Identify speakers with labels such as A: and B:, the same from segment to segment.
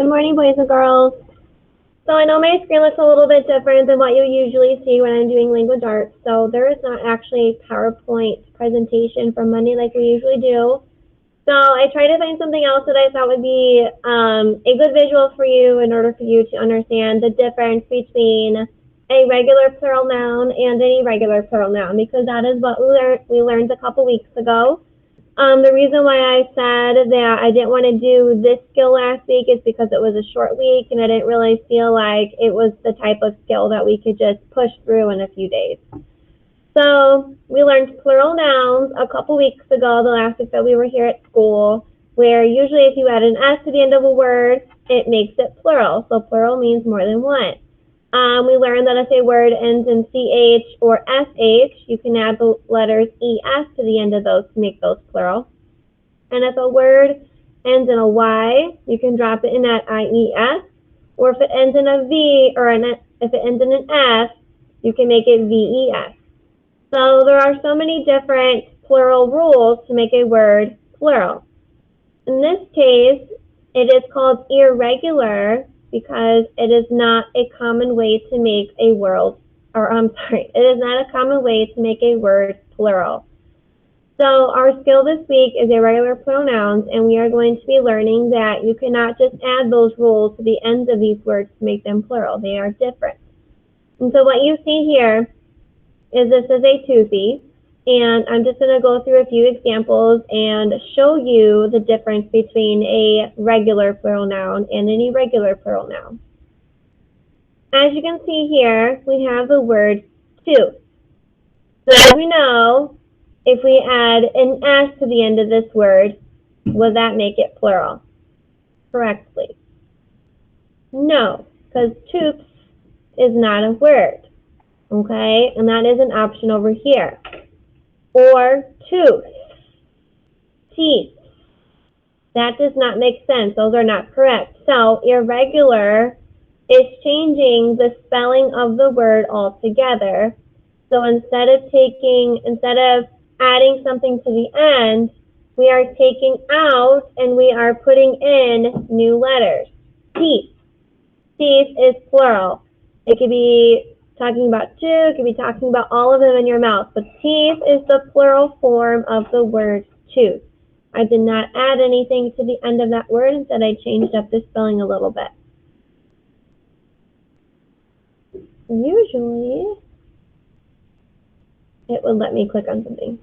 A: Good morning, boys and girls. So I know my screen looks a little bit different than what you usually see when I'm doing language arts. So there is not actually a PowerPoint presentation for Monday like we usually do. So I tried to find something else that I thought would be a good visual for you in order for you to understand the difference between a regular plural noun and an irregular plural noun, because that is what we learned a couple weeks ago. The reason why I said that I didn't want to do this skill last week is because it was a short week and I didn't really feel like it was the type of skill that we could just push through in a few days. So we learned plural nouns a couple weeks ago, the last week that we were here at school, where usually if you add an S to the end of a word, it makes it plural. So plural means more than one. We learned that if a word ends in CH or SH, you can add the letters ES to the end of those to make those plural. And if a word ends in a Y, you can drop it in at IES. Or if it ends in a V or if it ends in an S, you can make it VES. So there are so many different plural rules to make a word plural. In this case, it is called irregular because it is not a common way to make a word, it is not a common way to make a word plural. So our skill this week is irregular plural nouns, and we are going to be learning that you cannot just add those rules to the ends of these words to make them plural. They are different. And so what you see here is this is a toothy, and I'm just going to go through a few examples and show you the difference between a regular plural noun and an irregular plural noun. As you can see here, we have the word tooth. So as we know, if we add an S to the end of this word, will that make it plural correctly? No, because tooth is not a word, okay? And that is an option over here. Or tooth, teeth. That does not make sense. Those are not correct. So irregular is changing the spelling of the word altogether. So instead of adding something to the end, we are taking out and we are putting in new letters. Teeth. Teeth is plural. It could be talking about two, it could be talking about all of them in your mouth, but teeth is the plural form of the word tooth. I did not add anything to the end of that word, instead I changed up the spelling a little bit. Usually, it would let me click on something.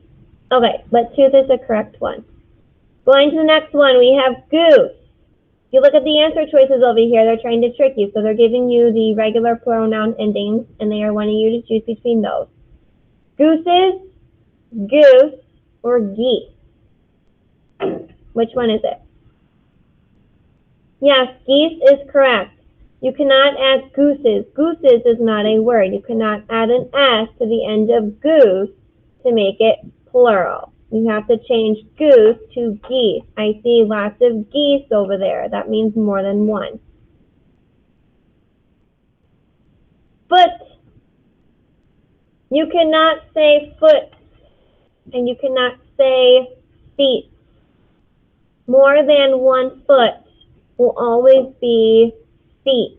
A: Okay, but tooth is the correct one. Going to the next one, we have goose. If you look at the answer choices over here, they're trying to trick you. So they're giving you the regular plural noun endings, and they are wanting you to choose between those. Gooses, goose, or geese. Which one is it? Yes, geese is correct. You cannot add gooses. Gooses is not a word. You cannot add an S to the end of goose to make it plural. You have to change goose to geese. I see lots of geese over there. That means more than one. Foot. You cannot say foot, and you cannot say feet. More than one foot will always be feet.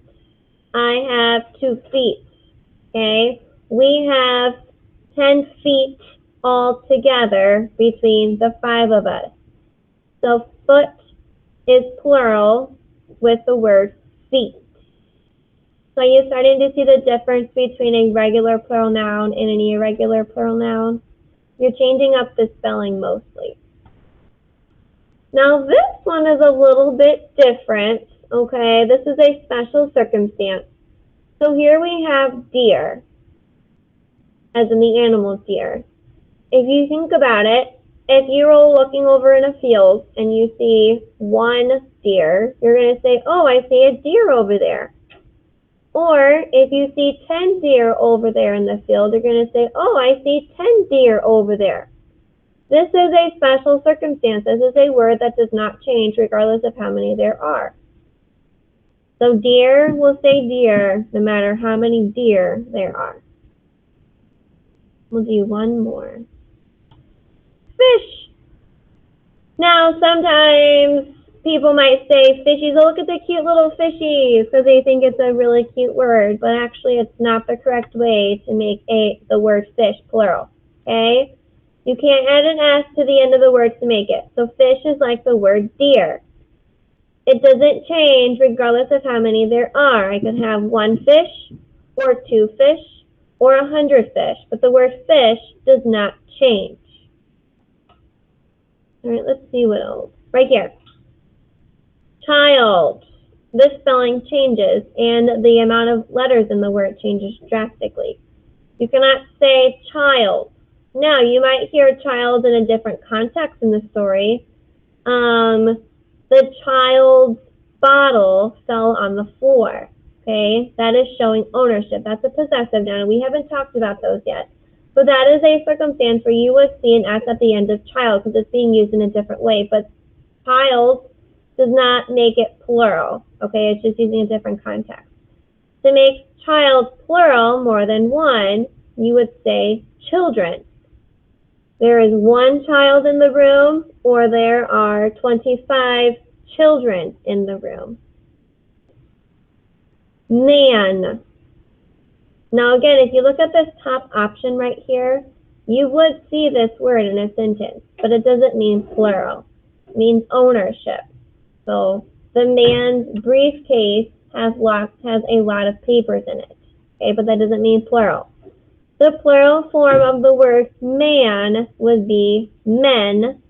A: I have 2 feet, okay? We have 10 feet all together between the 5 of us. So foot is plural with the word feet. So you're starting to see the difference between a regular plural noun and an irregular plural noun. You're changing up the spelling mostly. Now this one is a little bit different, okay? This is a special circumstance. So here we have deer, as in the animal deer. If you think about it, if you're looking over in a field and you see one deer, you're going to say, oh, I see a deer over there. Or if you see 10 deer over there in the field, you're going to say, oh, I see 10 deer over there. This is a special circumstance. This is a word that does not change regardless of how many there are. So deer will say deer no matter how many deer there are. We'll do one more. Fish. Now, sometimes people might say fishies. Oh, look at the cute little fishies, because they think it's a really cute word, but actually it's not the correct way to make the word fish plural, okay? You can't add an S to the end of the word to make it. So fish is like the word deer. It doesn't change regardless of how many there are. I could have 1 fish, or 2 fish, or 100 fish, but the word fish does not change. All right, let's see what else. Right here. Child. This spelling changes, and the amount of letters in the word changes drastically. You cannot say child. Now, you might hear child in a different context in the story. The child's bottle fell on the floor. Okay, that is showing ownership. That's a possessive noun. We haven't talked about those yet. So that is a circumstance where you would see an S at the end of child because it's being used in a different way. But child does not make it plural. Okay, it's just using a different context. To make child plural, more than one, you would say children. There is 1 child in the room, or there are 25 children in the room. Man. Now again, if you look at this top option right here, you would see this word in a sentence, but it doesn't mean plural. It means ownership. So the man's briefcase has a lot of papers in it. Okay, but that doesn't mean plural. The plural form of the word man would be men,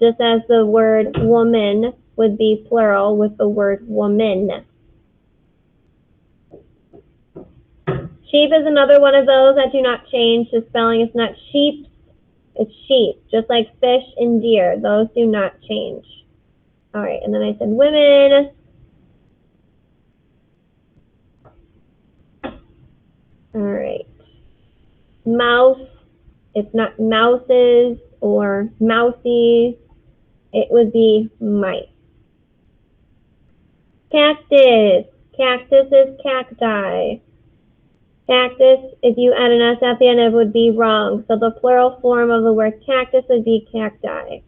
A: just as the word woman would be plural with the word woman. Sheep is another one of those that do not change. The spelling is not sheep, it's sheep, just like fish and deer. Those do not change. All right, and then I said women. All right. Mouse, it's not mouses or mousies. It would be mice. Cactus. Cactus is cacti. Cactus, if you add an S at the end, it would be wrong. So the plural form of the word cactus would be cacti.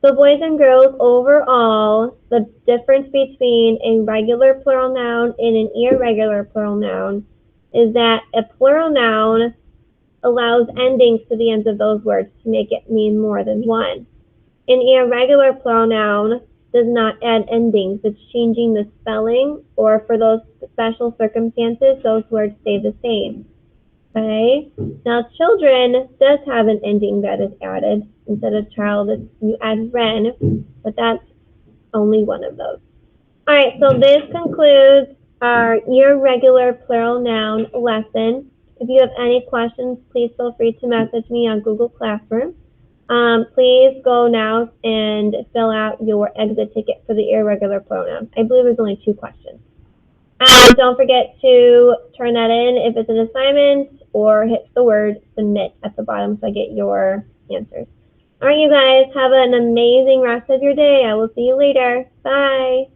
A: So boys and girls, overall, the difference between a regular plural noun and an irregular plural noun is that a plural noun allows endings to the ends of those words to make it mean more than one. An irregular plural noun does not add endings. It's changing the spelling, or for those special circumstances, those words stay the same. Okay? Now, children does have an ending that is added. Instead of child, you add ren, but that's only one of those. All right, so this concludes our irregular plural noun lesson. If you have any questions, please feel free to message me on Google Classroom. Please go now and fill out your exit ticket for the irregular plural noun. I believe there's only 2 questions. Don't forget to turn that in if it's an assignment, or hit the word submit at the bottom so I get your answers. All right, you guys, have an amazing rest of your day. I will see you later. Bye.